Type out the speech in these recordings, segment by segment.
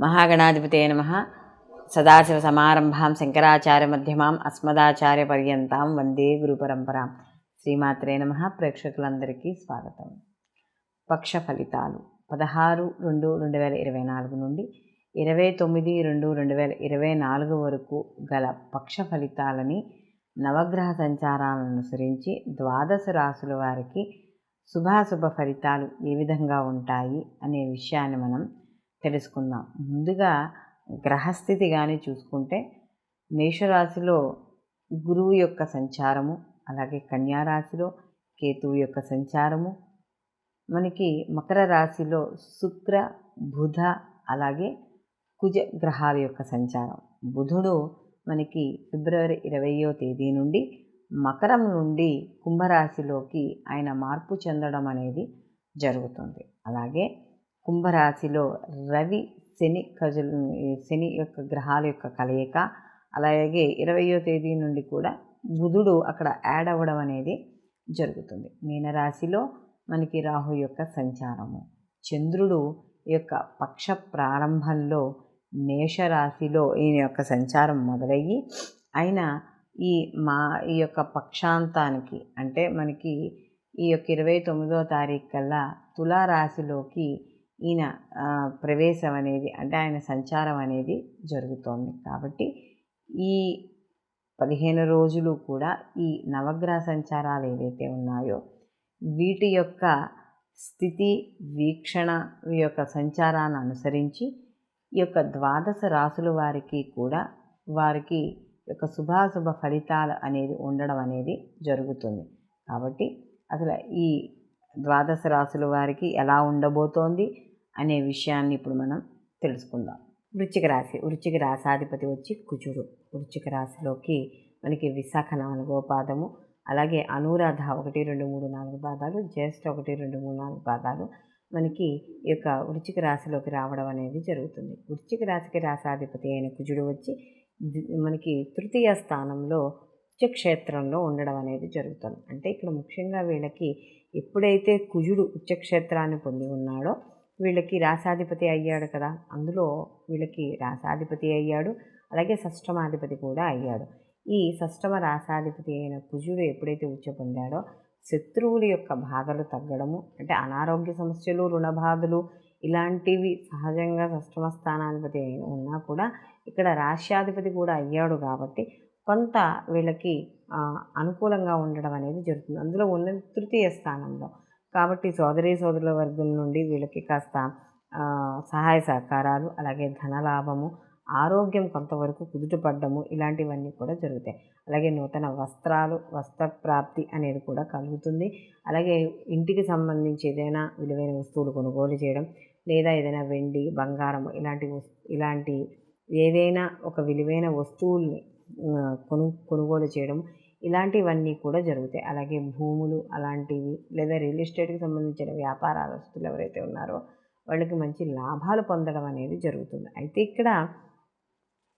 మహాగణాధిపతయే నమః. సదాశివసమారంభాం శంకరాచార్యమధ్యమాం అస్మదాచార్యపర్యంతాం వందే గురుపరంపరాం. శ్రీమాత్రే నమః. ప్రేక్షకులందరికీ స్వాగతం. పక్ష ఫలితాలు 16/2/2024 నుండి 29/2/2024 వరకు గల పక్ష ఫలితాలని నవగ్రహ సంచారాలను అనుసరించి ద్వాదశ రాశుల వారికి శుభాశుభ ఫలితాలు ఏ విధంగా ఉంటాయి అనే విషయాన్ని మనం తెలుసుకుందాం. ముందుగా గ్రహస్థితి కానీ చూసుకుంటే మేషరాశిలో గురువు యొక్క సంచారము, అలాగే కన్యారాశిలో కేతువు యొక్క సంచారము, మనకి మకర రాశిలో శుక్ర బుధ అలాగే కుజ గ్రహాల యొక్క సంచారం. బుధుడు మనకి ఫిబ్రవరి 20వ తేదీ నుండి మకరం నుండి కుంభరాశిలోకి ఆయన మార్పు చెందడం అనేది జరుగుతుంది. అలాగే కుంభరాశిలో రవి శని యొక్క గ్రహాల యొక్క కలయిక, అలాగే 20వ తేదీ నుండి కూడా బుధుడు అక్కడ యాడ్ అవ్వడం అనేది జరుగుతుంది. మీనరాశిలో మనకి రాహు యొక్క సంచారము, చంద్రుడు యొక్క పక్ష ప్రారంభంలో మేషరాశిలో ఈయన యొక్క సంచారం మొదలయ్యి ఆయన ఈ యొక్క పక్షాంతానికి అంటే మనకి ఈ యొక్క 29వ తారీఖు కల్లా తులారాశిలోకి ఈయన ప్రవేశం అనేది అంటే ఆయన సంచారం అనేది జరుగుతోంది. కాబట్టి ఈ 15 రోజులు కూడా ఈ నవగ్రహ సంచారాలు ఏవైతే ఉన్నాయో వీటి యొక్క స్థితి వీక్షణ యొక్క సంచారాన్ని అనుసరించి ఈ యొక్క ద్వాదశ రాశుల వారికి కూడా వారికి యొక్క శుభాశుభ ఫలితాలు అనేది ఉండడం అనేది జరుగుతుంది. కాబట్టి అసలు ఈ ద్వాదశ రాశుల వారికి ఎలా ఉండబోతోంది అనే విషయాన్ని ఇప్పుడు మనం తెలుసుకుందాం. వృశ్చిక రాశాధిపతి వచ్చి కుజుడు. వృశ్చిక రాశిలోకి మనకి విశాఖ 4వ పాదము, అలాగే అనురాధ 1, 2, 3, 4 పాదాలు, జ్యేష్ఠ 1, 2, 3, 4 పాదాలు మనకి ఈ యొక్క వృశ్చిక రాశిలోకి రావడం అనేది జరుగుతుంది. వృశ్చిక రాశికి రాశాధిపతి అయిన కుజుడు వచ్చి మనకి తృతీయ స్థానంలో ఉచ్చక్షేత్రంలో ఉండడం అనేది జరుగుతుంది. అంటే ఇక్కడ ముఖ్యంగా వీళ్ళకి ఎప్పుడైతే కుజుడు ఉచ్చక్షేత్రాన్ని పొంది ఉన్నాడో వీళ్ళకి రాశాధిపతి అయ్యాడు కదా, అందులో వీళ్ళకి రాశాధిపతి అయ్యాడు, అలాగే షష్టమాధిపతి కూడా అయ్యాడు. ఈ షష్టమ రాశాధిపతి అయిన కుజుడు ఎప్పుడైతే ఉచ్చ పొందాడో శత్రువుల యొక్క బాధలు తగ్గడము, అంటే అనారోగ్య సమస్యలు, రుణ బాధలు ఇలాంటివి సహజంగా షష్టమ స్థానాధిపతి ఉన్నా కూడా ఇక్కడ రాశ్యాధిపతి కూడా అయ్యాడు కాబట్టి కొంత వీళ్ళకి అనుకూలంగా ఉండడం అనేది జరుగుతుంది. అందులో ఉన్న తృతీయ స్థానంలో కాబట్టి సోదరుల వర్గం నుండి వీళ్ళకి కాస్త సహాయ సహకారాలు, అలాగే ధనలాభము, ఆరోగ్యం కొంతవరకు కుదుటపడ్డము ఇలాంటివన్నీ కూడా జరుగుతాయి. అలాగే నూతన వస్త్ర ప్రాప్తి అనేది కూడా కలుగుతుంది. అలాగే ఇంటికి సంబంధించి ఏదైనా విలువైన వస్తువులు కొనుగోలు చేయడం, లేదా ఏదైనా వెండి బంగారం ఇలాంటి ఏదైనా ఒక విలువైన వస్తువుల్ని కొనుగోలు చేయడం ఇలాంటివన్నీ కూడా జరుగుతాయి. అలాగే భూములు అలాంటివి లేదా రియల్ ఎస్టేట్కి సంబంధించిన వ్యాపారస్తులు ఎవరైతే ఉన్నారో వాళ్ళకి మంచి లాభాలు పొందడం అనేది జరుగుతుంది. అయితే ఇక్కడ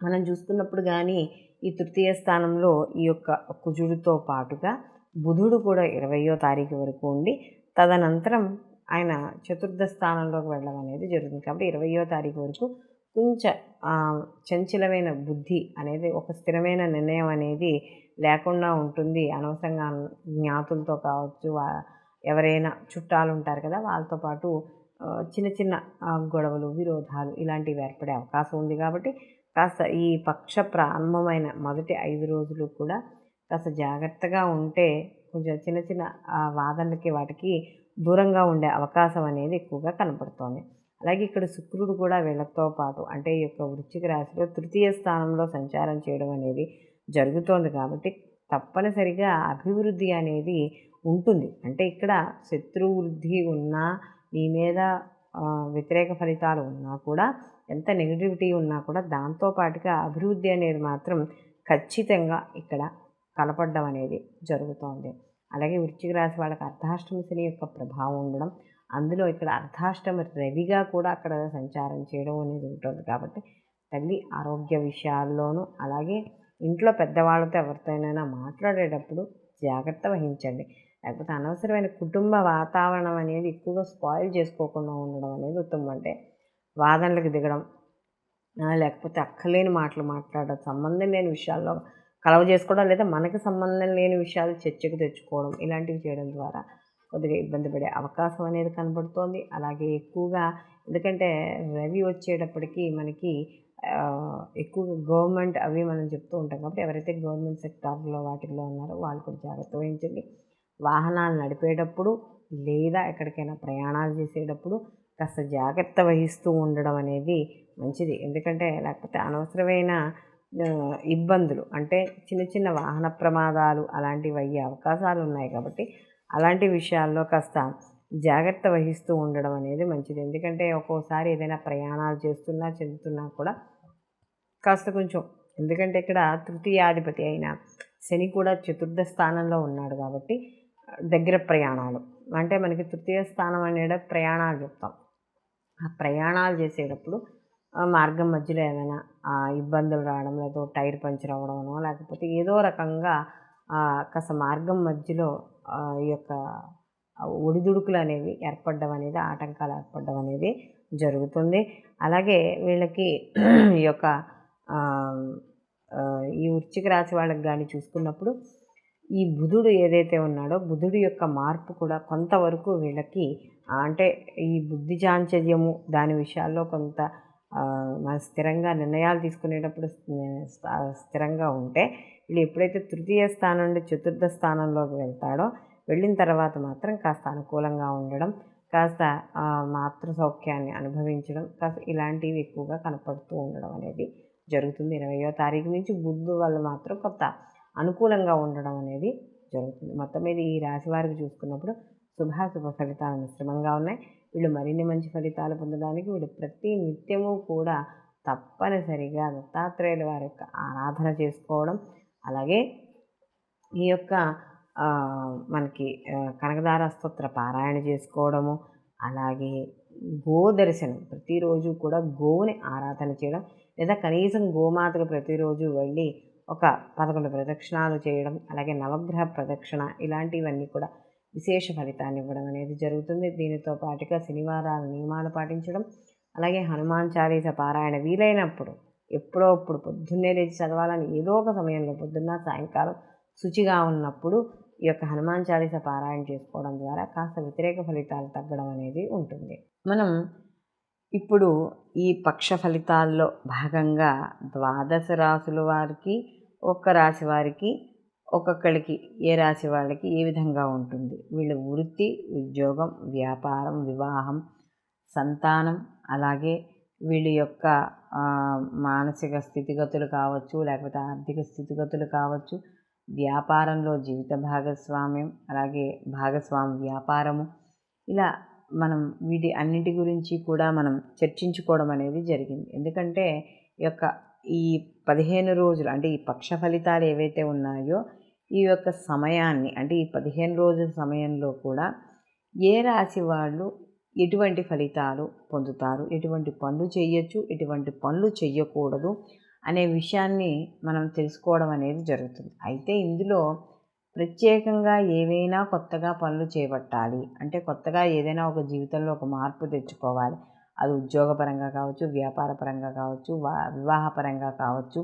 మనం చూసుకున్నప్పుడు కానీ ఈ తృతీయ స్థానంలో ఈ యొక్క కుజుడితో పాటుగా బుధుడు కూడా 20వ తారీఖు వరకు ఉండి తదనంతరం ఆయన చతుర్థ స్థానంలోకి వెళ్ళడం అనేది జరుగుతుంది. కాబట్టి 20వ తారీఖు వరకు కొంచెం చంచలమైన బుద్ధి అనేది, ఒక స్థిరమైన నిర్ణయం అనేది లేకుండా ఉంటుంది. అనవసరంగా జ్ఞాతులతో కావచ్చు, ఎవరైనా చుట్టాలు ఉంటారు కదా వాళ్ళతో పాటు చిన్న చిన్న గొడవలు, విరోధాలు ఇలాంటివి ఏర్పడే అవకాశం ఉంది. కాబట్టి కాస్త ఈ పక్ష ప్రారంభమైన మొదటి 5 రోజులు కూడా కాస్త జాగ్రత్తగా ఉంటే కొంచెం చిన్న చిన్న వాదనలకి వాటికి దూరంగా ఉండే అవకాశం అనేది ఎక్కువగా కనపడుతోంది. అలాగే ఇక్కడ శుక్రుడు కూడా వీళ్ళతో పాటు అంటే ఈ యొక్క వృశ్చిక రాశిలో తృతీయ స్థానంలో సంచారం చేయడం అనేది జరుగుతోంది. కాబట్టి తప్పనిసరిగా అభివృద్ధి అనేది ఉంటుంది. అంటే ఇక్కడ శత్రు వృద్ధి ఉన్నా, మీ మీద వ్యతిరేక ఫలితాలు ఉన్నా కూడా, ఎంత నెగిటివిటీ ఉన్నా కూడా దాంతోపాటుగా అభివృద్ధి అనేది మాత్రం ఖచ్చితంగా ఇక్కడ కలపడడం అనేది జరుగుతోంది. అలాగే వృశ్చిక రాశి వాళ్ళకి అర్ధాష్టమ శని యొక్క ప్రభావం ఉండడం, అందులో ఇక్కడ అర్ధాష్టమ రవిగా కూడా అక్కడ సంచారం చేయడం అనేది ఉంటుంది. కాబట్టి తల్లి ఆరోగ్య విషయాల్లోనూ, అలాగే ఇంట్లో పెద్దవాళ్ళతో ఎవరితోనైనా మాట్లాడేటప్పుడు జాగ్రత్త వహించండి. లేకపోతే అనవసరమైన కుటుంబ వాతావరణం అనేది ఎక్కువగా స్పాయిల్ చేసుకోకుండా ఉండడం అనేది ఉత్తమం. అంటే వాదనలకు దిగడం, లేకపోతే అక్కర్లేని మాటలు మాట్లాడడం, సంబంధం లేని విషయాల్లో కలవ చేసుకోవడం, లేదా మనకి సంబంధం లేని విషయాలు చర్చకు తెచ్చుకోవడం, ఇలాంటివి చేయడం ద్వారా కొద్దిగా ఇబ్బంది పడే అవకాశం అనేది కనబడుతోంది. అలాగే ఎక్కువగా ఎందుకంటే రవి వచ్చేటప్పటికి మనకి ఎక్కువగా గవర్నమెంట్ అవి మనం చెప్తూ ఉంటాం కాబట్టి ఎవరైతే గవర్నమెంట్ సెక్టార్లో వాటిల్లో ఉన్నారో వాళ్ళు కూడా జాగ్రత్త వహించండి. వాహనాలు నడిపేటప్పుడు లేదా ఎక్కడికైనా ప్రయాణాలు చేసేటప్పుడు కాస్త జాగ్రత్త వహిస్తూ ఉండడం అనేది మంచిది. ఎందుకంటే లేకపోతే అనవసరమైన ఇబ్బందులు అంటే చిన్న చిన్న వాహన ప్రమాదాలు అలాంటివి అయ్యే అవకాశాలు ఉన్నాయి కాబట్టి అలాంటి విషయాల్లో కాస్త జాగ్రత్త వహిస్తూ ఉండడం అనేది మంచిది. ఎందుకంటే ఒక్కోసారి ఏదైనా ప్రయాణాలు చేస్తున్నా చెందుతున్నా కూడా కాస్త కొంచెం ఎందుకంటే ఇక్కడ తృతీయాధిపతి అయిన శని కూడా చతుర్థ స్థానంలో ఉన్నాడు కాబట్టి దగ్గర ప్రయాణాలు అంటే మనకి తృతీయ స్థానం అనేది ప్రయాణాలు చెప్తాం. ఆ ప్రయాణాలు చేసేటప్పుడు మార్గం మధ్యలో ఏమైనా ఇబ్బందులు రావడం, లేదా టైర్ పంచర్ అవ్వడమనో, లేకపోతే ఏదో రకంగా కాస్త మార్గం మధ్యలో ఈ యొక్క ఒడిదుడుకులు అనేవి ఏర్పడడం అనేది, ఆటంకాలు ఏర్పడడం అనేది జరుగుతుంది. అలాగే వీళ్ళకి ఈ యొక్క ఈ వృశ్చిక రాశి వాళ్ళకి కానీ చూసుకున్నప్పుడు ఈ బుధుడు ఏదైతే ఉన్నాడో బుధుడి యొక్క మార్పు కూడా కొంతవరకు వీళ్ళకి అంటే ఈ బుద్ధి చాంచల్యము దాని విషయాల్లో కొంత మన స్థిరంగా నిర్ణయాలు తీసుకునేటప్పుడు స్థిరంగా ఉంటే వీళ్ళు ఎప్పుడైతే తృతీయ స్థానం నుండి చతుర్థ స్థానంలోకి వెళ్తాడో వెళ్ళిన తర్వాత మాత్రం కాస్త అనుకూలంగా ఉండడం, కాస్త మాతృ సౌఖ్యాన్ని అనుభవించడం, కాస్త ఇలాంటివి ఎక్కువగా కనపడుతూ ఉండడం అనేది జరుగుతుంది. 20వ తారీఖు నుంచి బుధుడు వల్ల మాత్రం కొంత అనుకూలంగా ఉండడం అనేది జరుగుతుంది. మొత్తం మీద ఈ రాశి వారికి చూసుకున్నప్పుడు శుభాశుభ ఫలితాలు మిశ్రమంగా ఉన్నాయి. వీళ్ళు మరిన్ని మంచి ఫలితాలు పొందడానికి వీళ్ళు ప్రతి నిత్యము కూడా తప్పనిసరిగా దత్తాత్రేయుల వారి యొక్క ఆరాధన చేసుకోవడం, అలాగే ఈ యొక్క మనకి కనకదార స్తోత్ర పారాయణ చేసుకోవడము, అలాగే గోదర్శనం ప్రతిరోజు కూడా గోవుని ఆరాధన చేయడం, లేదా కనీసం గోమాతకు ప్రతిరోజు వెళ్ళి ఒక 11 ప్రదక్షిణాలు చేయడం, అలాగే నవగ్రహ ప్రదక్షిణ ఇలాంటివన్నీ కూడా విశేష ఫలితాన్ని ఇవ్వడం అనేది జరుగుతుంది. దీనితో పాటుగా శనివారాల నియమాలు పాటించడం, అలాగే హనుమాన్ చాలీస పారాయణ వీలైనప్పుడు ఎప్పుడో అప్పుడు పొద్దున్నే లేచి చదవాలని ఏదో ఒక సమయంలో పొద్దున్న సాయంకాలం శుచిగా ఉన్నప్పుడు ఈ యొక్క హనుమాన్ చాలీస పారాయణ చేసుకోవడం ద్వారా కాస్త వ్యతిరేక ఫలితాలు తగ్గడం అనేది ఉంటుంది. మనం ఇప్పుడు ఈ పక్ష ఫలితాల్లో భాగంగా 12 రాశుల వారికి ఒక్క రాశి వారికి ఒక్కొక్కరికి ఏ రాశి వాళ్ళకి ఏ విధంగా ఉంటుంది, వీళ్ళ వృత్తి, ఉద్యోగం, వ్యాపారం, వివాహం, సంతానం, అలాగే వీళ్ళ యొక్క మానసిక స్థితిగతులు కావచ్చు, లేకపోతే ఆర్థిక స్థితిగతులు కావచ్చు, వ్యాపారంలో జీవిత భాగస్వామ్యం, అలాగే భాగస్వామి వ్యాపారము, ఇలా మనం వీటి అన్నిటి గురించి కూడా మనం చర్చించుకోవడం అనేది జరిగింది. ఎందుకంటే ఈ 15 రోజులు అంటే ఈ పక్ష ఫలితాలు ఏవైతే ఉన్నాయో ఈ యొక్క సమయాన్ని అంటే ఈ 15 రోజుల సమయంలో కూడా ఏ రాశి వాళ్ళు ఎటువంటి ఫలితాలు పొందుతారు, ఎటువంటి పనులు చేయొచ్చు, ఎటువంటి పనులు చేయకూడదు అనే విషయాన్ని మనం తెలుసుకోవడం అనేది జరుగుతుంది. అయితే ఇందులో ప్రత్యేకంగా ఏవైనా కొత్తగా పనులు చేపట్టాలి అంటే కొత్తగా ఏదైనా ఒక జీవితంలో ఒక మార్పు తెచ్చుకోవాలి, అది ఉద్యోగపరంగా కావచ్చు, వ్యాపారపరంగా కావచ్చు, వివాహపరంగా కావచ్చు,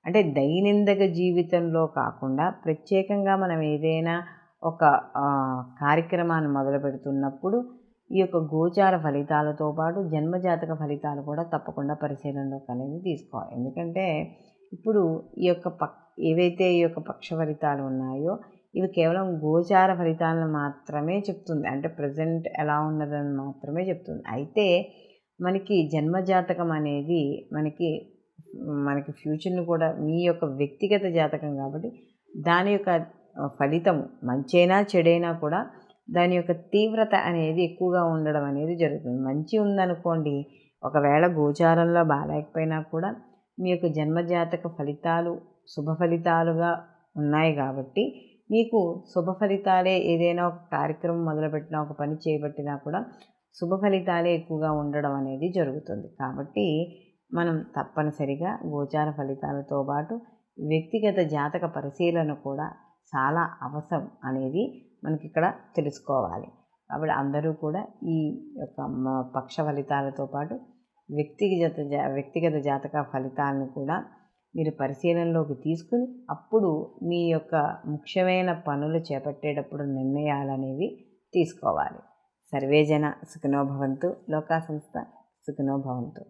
అంటే దైనందిక జీవితంలో కాకుండా ప్రత్యేకంగా మనం ఏదైనా ఒక కార్యక్రమాన్ని మొదలు పెడుతున్నప్పుడు ఈ యొక్క గోచార ఫలితాలతో పాటు జన్మజాతక ఫలితాలు కూడా తప్పకుండా పరిశీలనలోకి అనేది తీసుకోవాలి. ఎందుకంటే ఇప్పుడు ఈ యొక్క ఏవైతే ఈ యొక్క పక్ష ఫలితాలు ఉన్నాయో ఇవి కేవలం గోచార ఫలితాలను మాత్రమే చెప్తుంది, అంటే ప్రజెంట్ ఎలా ఉన్నదని మాత్రమే చెప్తుంది. అయితే మనకి జన్మజాతకం అనేది మనకి ఫ్యూచర్ని కూడా మీ యొక్క వ్యక్తిగత జాతకం కాబట్టి దాని యొక్క ఫలితము మంచైనా చెడైనా కూడా దాని యొక్క తీవ్రత అనేది ఎక్కువగా ఉండడం అనేది జరుగుతుంది. మంచి ఉందనుకోండి, ఒకవేళ గోచారంలో బాగాలేకపోయినా కూడా మీ యొక్క జన్మజాతక ఫలితాలు శుభ ఫలితాలుగా ఉన్నాయి కాబట్టి మీకు శుభ ఫలితాలే, ఏదైనా ఒక కార్యక్రమం మొదలుపెట్టినా ఒక పని చేపట్టినా కూడా శుభ ఫలితాలే ఎక్కువగా ఉండడం అనేది జరుగుతుంది. కాబట్టి మనం తప్పనిసరిగా గోచార ఫలితాలతో పాటు వ్యక్తిగత జాతక పరిశీలన కూడా చాలా అవసరం అనేది మనకి ఇక్కడ తెలుసుకోవాలి. కాబట్టి అందరూ కూడా ఈ యొక్క పక్ష ఫలితాలతో పాటు వ్యక్తిగత జాతక ఫలితాలను కూడా మీరు పరిశీలనలోకి తీసుకుని అప్పుడు మీ యొక్క ముఖ్యమైన పనులు చేపట్టేటప్పుడు నిర్ణయాలు అనేవి తీసుకోవాలి. సర్వేజన సుఖినో భవంతు. లోకా సంస్థ సుఖినో భవంతు.